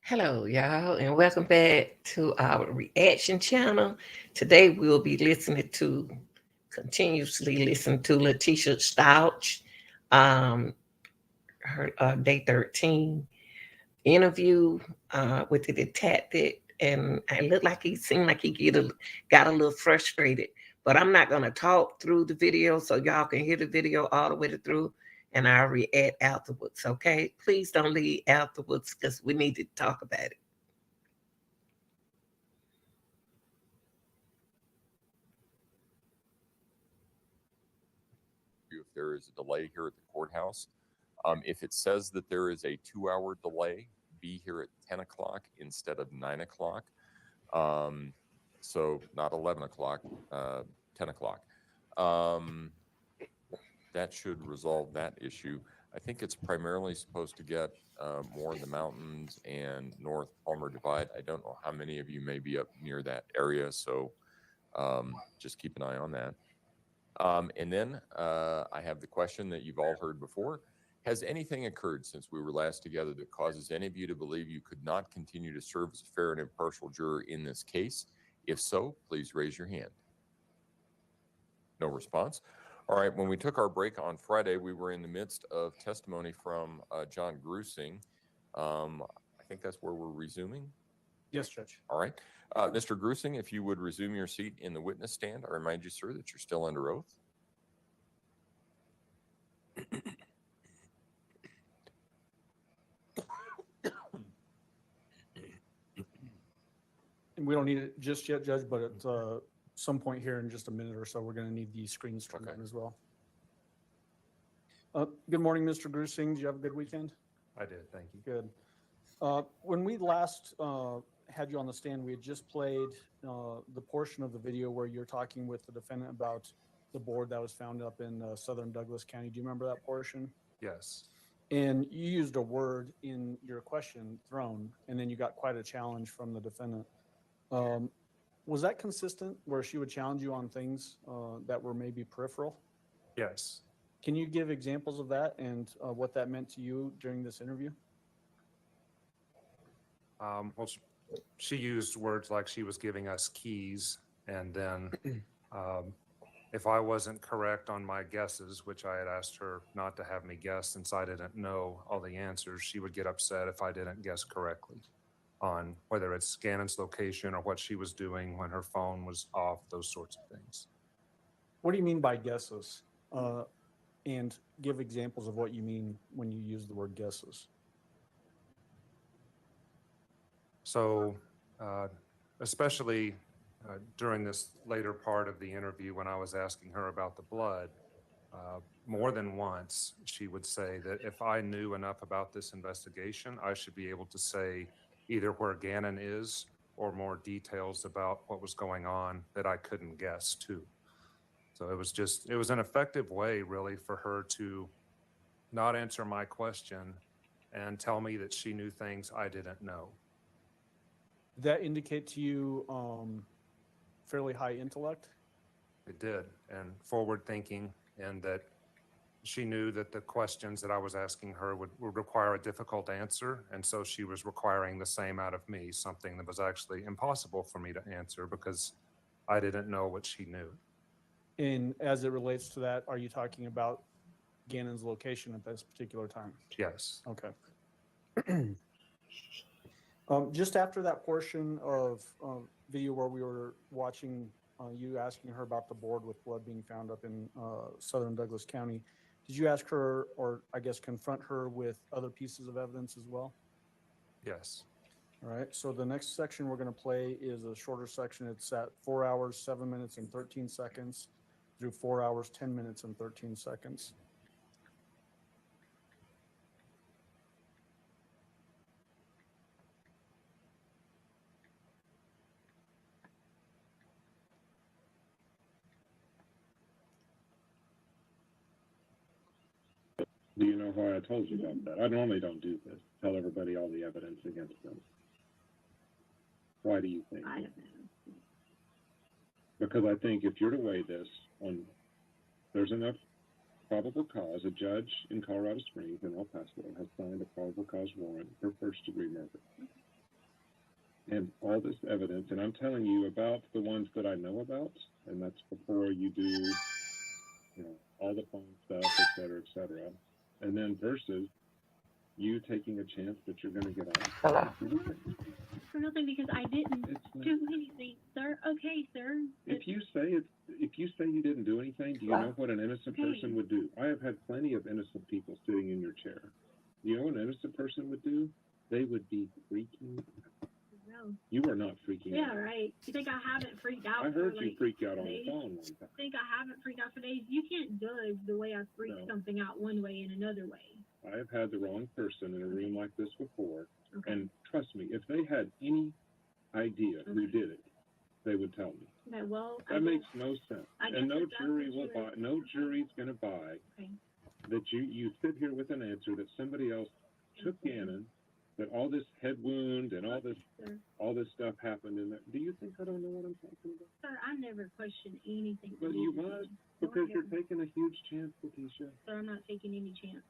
Hello, y'all, and welcome back to our reaction channel. Today we'll be continuously listen to Leticia Stauch, um, her day 13 interview with the detective, and it looked like he seemed like got a little frustrated. But I'm not gonna talk through the video, so y'all can hear the video all the way through, and I'll react afterwards. Okay, please don't leave afterwards because we need to talk about it. If there is a delay here at the courthouse. If it says that there is a 2 hour delay, be here at 10 o'clock instead of 9 o'clock. Um, so not 11 o'clock, 10 o'clock. Um, that should resolve that issue. I think it's primarily supposed to get more in the mountains and North Palmer Divide. I don't know how many of you may be up near that area, so just keep an eye on that. And then I have the question that you've all heard before. Has anything occurred since we were last together that causes any of you to believe you could not continue to serve as a fair and impartial juror in this case? If so, please raise your hand. No response. All right. When we took our break on Friday, we were in the midst of testimony from John Grusing. I think that's where we're resuming. Yes, Judge. All right. Mr. Grusing, if you would resume your seat in the witness stand, I remind you, sir, that you're still under oath. And we don't need it just yet, Judge, but at some point here in just a minute or so, we're going to need these screens turned on as well. Good morning, Mr. Grusing. Did you have a good weekend? I did, thank you. Good. When we last had you on the stand, we had just played the portion of the video where you're talking with the defendant about the board that was found up in southern Douglas County. Do you remember that portion? Yes. And you used a word in your question, thrown, and then you got quite a challenge from the defendant. Was that consistent where she would challenge you on things that were maybe peripheral? Yes. Can you give examples of that and what that meant to you during this interview? Well, she used words like she was giving us keys, and then if I wasn't correct on my guesses, which I had asked her not to have me guess since I didn't know all the answers, she would get upset if I didn't guess correctly on whether it's Gannon's location or what she was doing when her phone was off, those sorts of things. What do you mean by guesses? And give examples of what you mean when you use the word guesses. So, especially during this later part of the interview when I was asking her about the blood, more than once she would say that if I knew enough about this investigation, I should be able to say either where Gannon is or more details about what was going on that I couldn't guess too. So it was an effective way really for her to not answer my question and tell me that she knew things I didn't know. Did that indicate to you fairly high intellect? It did, and forward thinking, and that she knew that the questions that I was asking her would require a difficult answer, and so she was requiring the same out of me, something that was actually impossible for me to answer because I didn't know what she knew. And as it relates to that, are you talking about Gannon's location at this particular time? Yes. Okay. Just after that portion of video where we were watching you asking her about the board with blood being found up in southern Douglas County, did you ask her, or I guess confront her with other pieces of evidence as well? Yes. All right. So the next section we're going to play is a shorter section. It's at 4 hours, 7 minutes, and 13 seconds through 4 hours, 10 minutes, and 13 seconds. Do you know why I told you about that? I normally don't do this. Tell everybody all the evidence against them. Why do you think? I don't know. Because I think if you're to weigh this on, there's enough probable cause. A judge in Colorado Springs and El Paso has signed a probable cause warrant for first-degree murder. and all this evidence, and I'm telling you about the ones that I know about, and that's before you do, all the phone stuff, et cetera, and then versus you taking a chance that you're going to get off. Hello. For nothing, because I didn't do anything, sir. Okay, sir. If you say you didn't do anything, do you know what an innocent person would do? I have had plenty of innocent people sitting in your chair. You know what an innocent person would do? They would be freaking out. No. You are not freaking out. Yeah, right. You think I haven't freaked out? I heard for, you like, freak out on days? the phone one time. Think I haven't freaked out for days? You can't judge the way I freak something out one way and another way. I have had the wrong person in a room like this before, Okay. and trust me, if they had any idea who did it, they would tell me. Okay, well, That makes no sense. I And guess no that's jury what will you- buy, no jury's going to buy Okay. that you sit here with an answer that somebody else took Gannon, that all this head wound and Sir. all this stuff happened in there. Do you think I don't know what I'm talking about? Sir, I never question anything. But you must, because you're taking a huge chance, Leticia. Sir, I'm not taking any chance.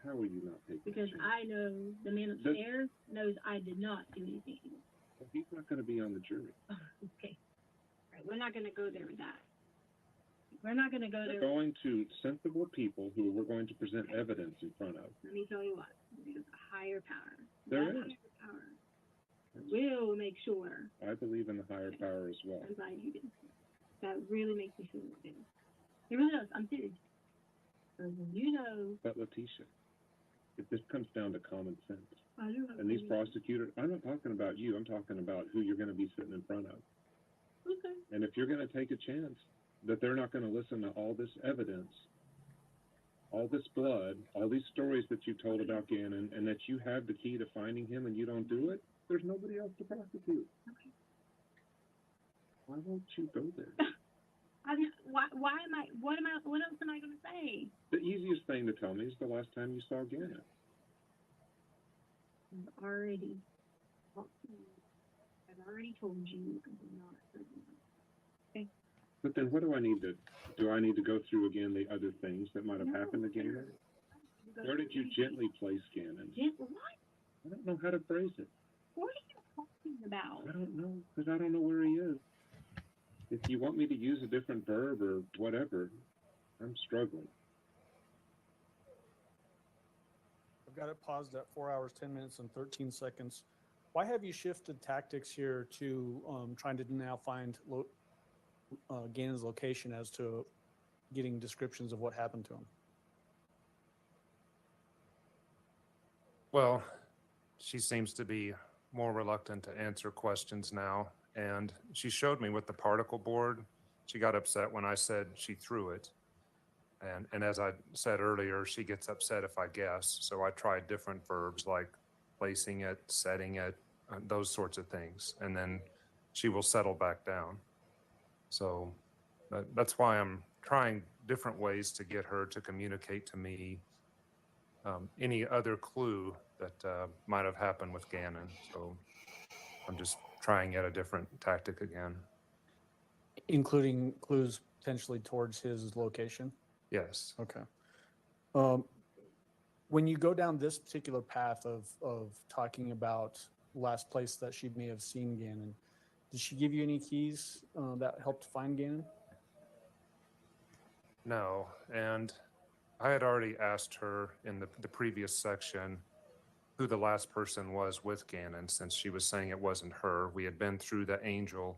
How are you not taking Because a chance? I know the man upstairs knows I did not do anything. Well, he's not going to be on the jury. Okay. Right, we're not going to go there with that. We're not going to go We're there. going to sensible people who we're going to present evidence in front of. Let me tell you what. There's a higher power. There That is. higher power will make sure. I believe in the higher power as well. I'm glad you do. That really makes me feel good. It really does. I'm serious. Because you know, But Leticia, if this comes down to common sense, I do have and these to- prosecutors, I'm not talking about you, I'm talking about who you're going to be sitting in front of. Okay. And if you're going to take a chance that they're not going to listen to all this evidence, all this blood, all these stories that you told about Gannon, and that you have the key to finding him and you don't do it, there's nobody else to prosecute. Okay. Why won't you go there? Why am I, what else am I going to say? The easiest thing to tell me is the last time you saw Gannon. I've already told you I'm not certain. Okay. But then what do I need to go through again the other things that might have No, happened to Gannon? Where did you gently place Gannon? What? I don't know how to phrase it. What are you talking about? I don't know, because I don't know where he is. If you want me to use a different verb or whatever, I'm struggling. I've got it paused at 4 hours, 10 minutes, and 13 seconds. Why have you shifted tactics here to trying to now find Gannon's location as to getting descriptions of what happened to him? Well, she seems to be more reluctant to answer questions now. And she showed me with the particle board. She got upset when I said she threw it. And as I said earlier, she gets upset if I guess. So I tried different verbs like placing it, setting it, those sorts of things. And then she will settle back down. So that's why I'm trying different ways to get her to communicate to me any other clue that might have happened with Gannon. So I'm just trying yet a different tactic again. Including clues potentially towards his location? Yes. Okay. When you go down this particular path of talking about last place that she may have seen Gannon, did she give you any keys that helped find Gannon? No. And I had already asked her in the previous section who the last person was with Gannon, since she was saying it wasn't her. We had been through the angel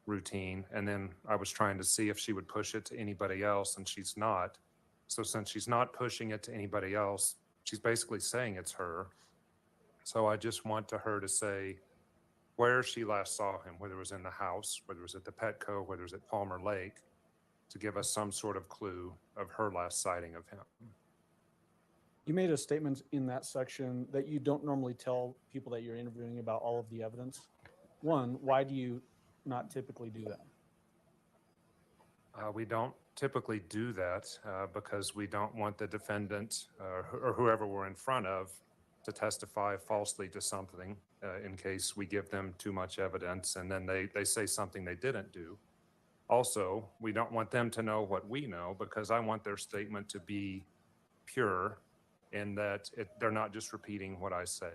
routine, and then I was trying to see if she would push it to anybody else, and she's not. So since she's not pushing it to anybody else, she's basically saying it's her. So I just want her to say where she last saw him, whether it was in the house, whether it was at the Petco, whether it was at Palmer Lake, to give us some sort of clue of her last sighting of him. You made a statement in that section that you don't normally tell people that you're interviewing about all of the evidence. One, why do you not typically do that? We don't typically do that because we don't want the defendant or whoever we're in front of to testify falsely to something in case we give them too much evidence and then they say something they didn't do. Also, we don't want them to know what we know because I want their statement to be pure in that they're not just repeating what I say.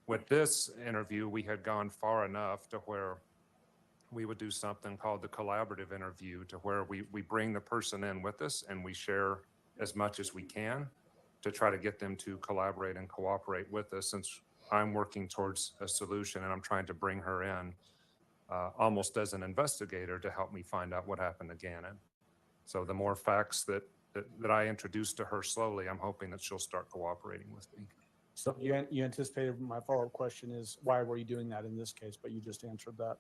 With this interview, we had gone far enough to where we would do something called the collaborative interview, to where we bring the person in with us and we share as much as we can to try to get them to collaborate and cooperate with us, since I'm working towards a solution and I'm trying to bring her in almost as an investigator to help me find out what happened to Gannon. So the more facts that I introduce to her slowly, I'm hoping that she'll start cooperating with me. So you anticipated my follow-up question is, why were you doing that in this case? But you just answered that.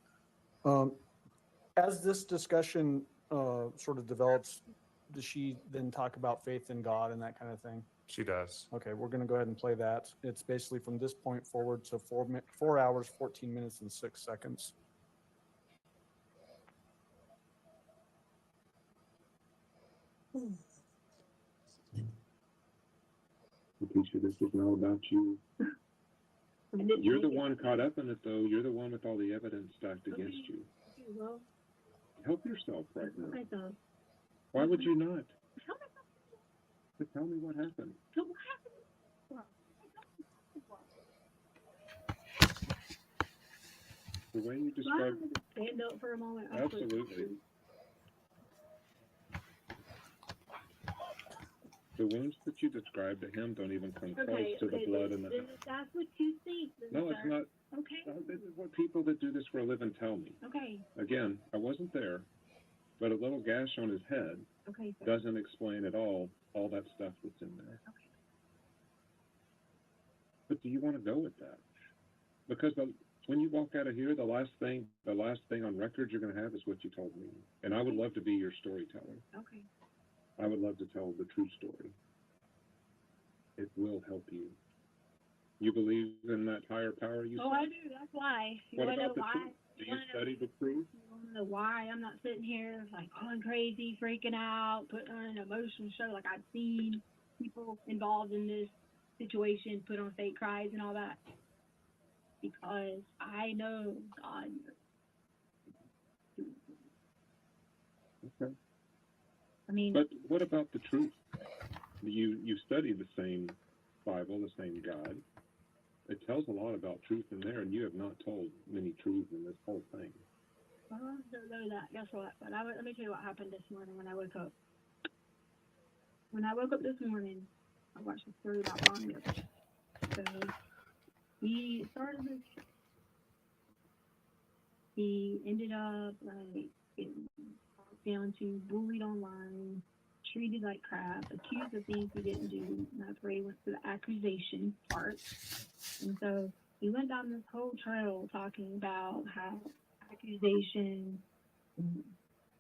As this discussion sort of develops, does she then talk about faith in God and that kind of thing? She does. Okay, we're going to go ahead and play that. It's basically from this point forward to 4 hours, 14 minutes, and 6 seconds. Leticia, this is not about you. You're the one caught up in it, though. You're the one with all the evidence stacked against you. Well, Help yourself right now. myself. Why would you not? Help myself. But tell me what happened. So what happened? Well, The way you I described. wanted to stand up for a moment. Absolutely. The wounds that you described to him don't even come close Okay, to the okay, blood and the. then if that's what you think. Then No, it's not. Okay, This is what people that do this for a living tell me. okay, Again, I wasn't there, but a little gash on his head okay, sir. doesn't explain at all that stuff that's in there. Okay. But do you want to go with that? Because when you walk out of here, the last thing on record you're going to have is what you told me. And I would love to be your storyteller. Okay. I would love to tell the true story. It will help you. You believe in that higher power you Oh, said? I do. That's why. You What want to know about the why? truth? Do you study the truth? You want to know why I'm not sitting here like going crazy, freaking out, putting on an emotional show like I've seen people involved in this situation put on fake cries and all that? Because I know God. Okay. I mean, But what about the truth? You study the same Bible, the same God. It tells a lot about truth in there, and you have not told many truths in this whole thing. well, I don't know that. Guess what? But let me tell you what happened this morning when I woke up. When I woke up this morning, I watched a story about Ron. So he started this. He ended up like getting talked down to, bullied online, treated like crap, accused of things he didn't do. And that's where he went to the accusation part. And so he went down this whole trail talking about how accusation,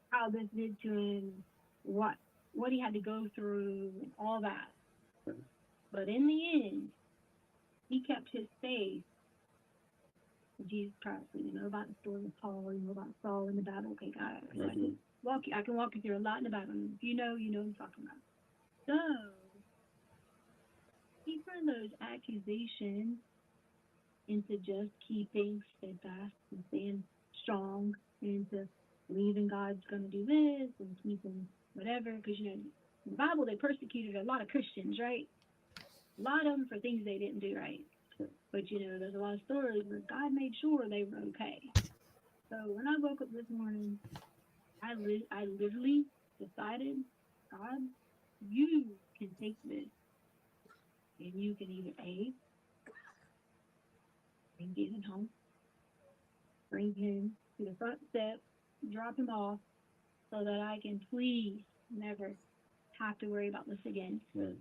how this did to him, what he had to go through, and all that. But in the end, he kept his faith in Jesus Christ. You know about the story of Paul, you know about Saul in the Bible. Okay, got it. I can walk you through a lot in the Bible. If you know what I'm talking about. So he turned those accusations into just keeping steadfast and staying strong, and to believing God's going to do this and keeping whatever. Because, in the Bible, they persecuted a lot of Christians, right? A lot of them for things they didn't do right. But, there's a lot of stories where God made sure they were okay. So when I woke up this morning, I literally decided, God, you can take this, and you can either bring Gannon home, bring him to the front step, drop him off, so that I can please never have to worry about this again. Right.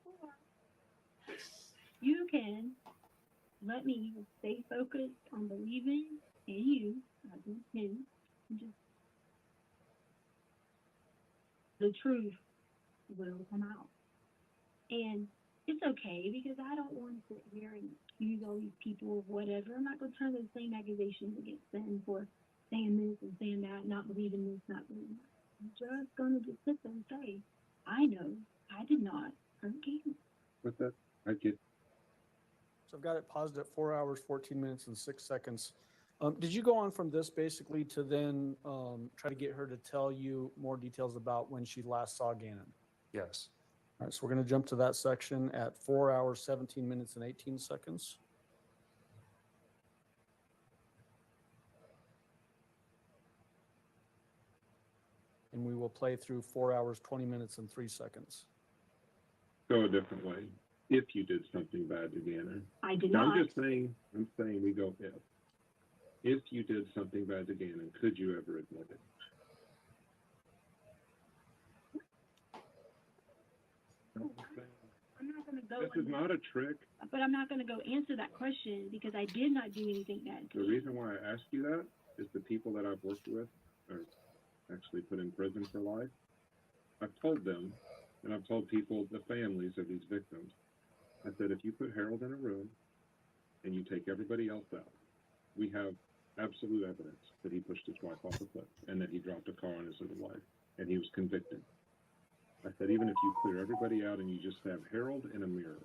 Or you can let me stay focused on believing in you, as in him, and just the truth will come out. And it's okay, because I don't want to sit here and accuse all these people of whatever. I'm not going to turn those same accusations against them for saying this and saying that, not believing this, not believing that. I'm just going to just sit there and say, I know I did not hurt Gannon. But that, I get. So I've got it paused at 4 hours, 14 minutes, and 6 seconds. Did you go on from this basically to then try to get her to tell you more details about when she last saw Gannon? Yes. All right, so we're going to jump to that section at 4 hours, 17 minutes, and 18 seconds. and we will play through 4 hours, 20 minutes, and 3 seconds. Go a different way. If you did something bad to Gannon. I did Now, not. I'm saying we go if. If you did something bad to Gannon, could you ever admit it? I'm not going to go. This is not a trick. But I'm not going to go answer that question because I did not do anything bad. The reason why I ask you that is the people that I've worked with are actually put in prison for life. I've told them, and I've told people, the families of these victims, I said, if you put Harold in a room and you take everybody else out, we have absolute evidence that he pushed his wife off a cliff and that he dropped a car on his little wife, and he was convicted. I said, even if you clear everybody out and you just have Harold in a mirror,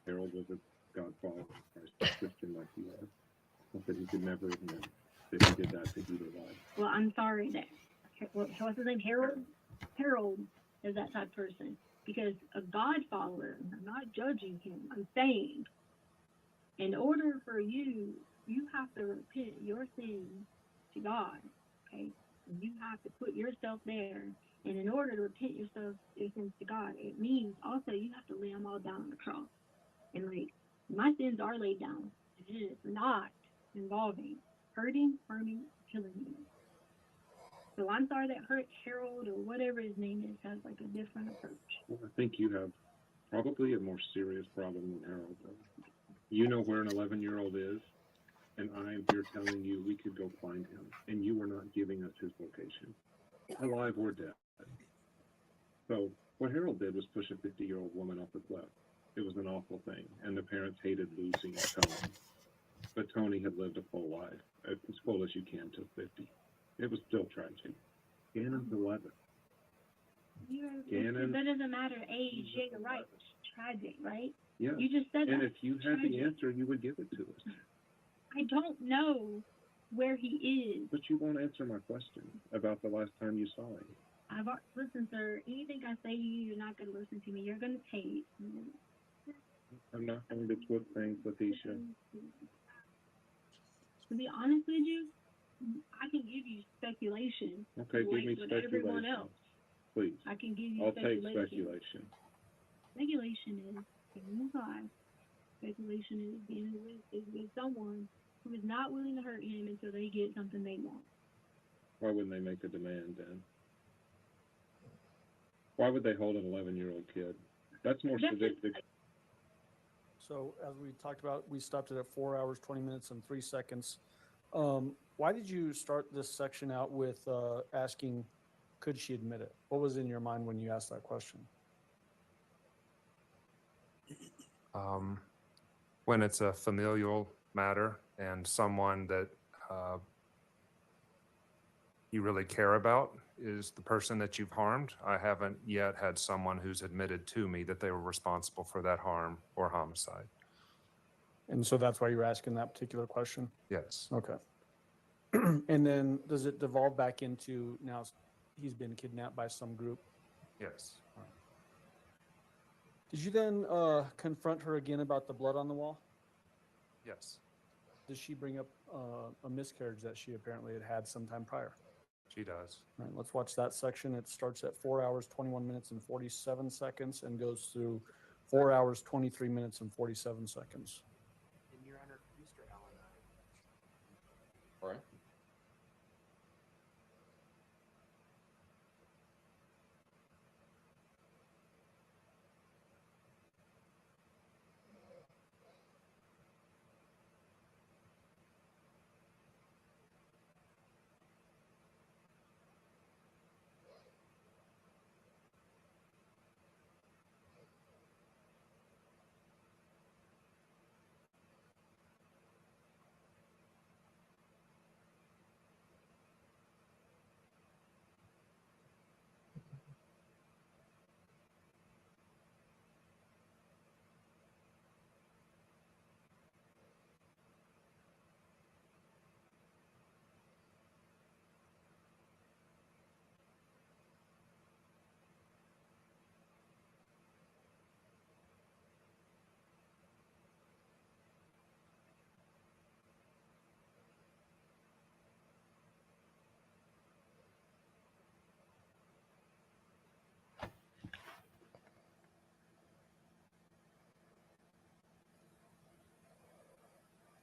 Harold was a godfather, Christian like he was. I said he could never admit that he did that to either wife. Well, I'm sorry that, what's his name, Harold? Harold is that type of person. Because a God follower, I'm not judging him, I'm saying, in order for you, you have to repent your sins to God, okay? You have to put yourself there. And in order to repent your sins to God, it means also you have to lay them all down on the cross. And like, my sins are laid down. It is not involving hurting, harming, killing me. So I'm sorry that Harold or whatever his name is has like a different approach. Well, I think you have probably a more serious problem than Harold does. You know where an 11-year-old is, and I am here telling you we could go find him, and you are not giving us his location, alive or dead. So what Harold did was push a 50-year-old woman off a cliff. It was an awful thing, and the parents hated losing Tony. But Tony had lived a full life, as full as you can till 50. It was still tragic. Gannon's 11. Gannon. That doesn't matter age. Yeah, you're right. It's tragic, right? Yeah. You just said And that. if you had the answer, you would give it to us. I don't know where he is. But you won't answer my question about the last time you saw him. Listen, sir, anything I say to you, you're not going to listen to me. You're going to take. I'm not going to twist things, Leticia. To be honest with you, I can give you speculation. Okay, give me with everyone speculation. else. Please. I can give you I'll take speculation. speculation. Speculation is being alive. Speculation is being with someone who is not willing to hurt him until they get something they want. Why wouldn't they make a demand then? Why would they hold an 11-year-old kid? That's more sadistic. So as we talked about, we stopped it at 4 hours, 20 minutes, and 3 seconds. Why did you start this section out with asking, could she admit it? What was in your mind when you asked that question? When it's a familial matter and someone that you really care about is the person that you've harmed. I haven't yet had someone who's admitted to me that they were responsible for that harm or homicide. And so that's why you're asking that particular question? Yes. Okay. And then does it devolve back into now he's been kidnapped by some group? Yes. Did you then confront her again about the blood on the wall? Yes. Did she bring up a miscarriage that she apparently had had sometime prior? She does. All right, let's watch that section. It starts at 4 hours, 21 minutes, and 47 seconds and goes through 4 hours, 23 minutes, and 47 seconds. And Your Honor, Mr. Allen, All right.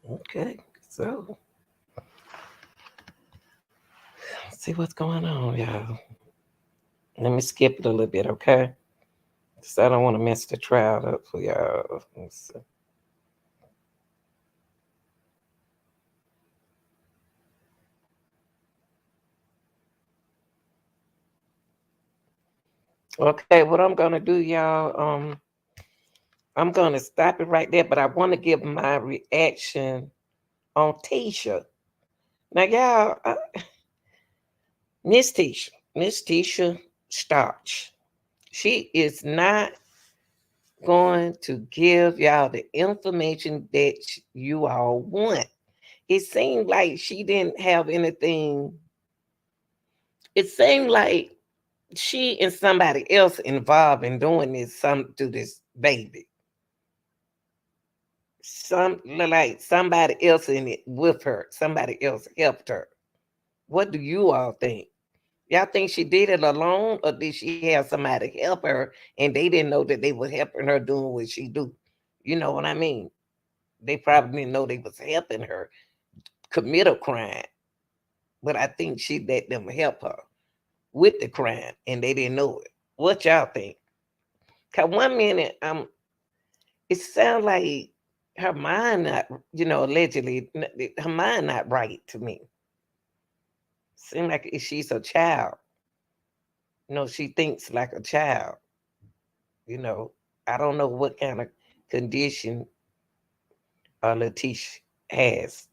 Okay, so let's see what's going on, y'all. Let me skip it a little bit, okay? Because I don't want to mess the trial up for y'all. Let's see. Okay, what I'm gonna do, y'all, I'm gonna stop it right there, but I want to give my reaction on Tisha. Now, y'all, Miss Tisha Stauch, she is not going to give y'all the information that you all want. It seemed like she didn't have anything. It seemed like she and somebody else involved in doing this some to this baby. Some like somebody else in it with her. Somebody else helped her. What do you all think? Y'all think she did it alone, or did she have somebody help her and they didn't know that they were helping her doing what she do? You know what I mean? They probably didn't know they was helping her commit a crime, but I think she let them help her with the crime and they didn't know it. What y'all think? Cause one minute it sounds like her mind not, allegedly her mind not right to me. Seems like she's a child. She thinks like a child. You know, I don't know what kind of condition Leticia has.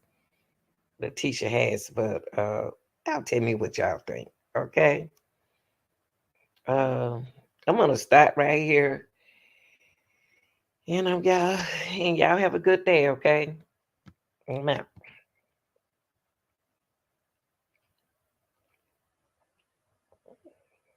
Leticia has, but y'all tell me what y'all think. Okay. Uh, I'm gonna start right here. And y'all have a good day, okay? Amen.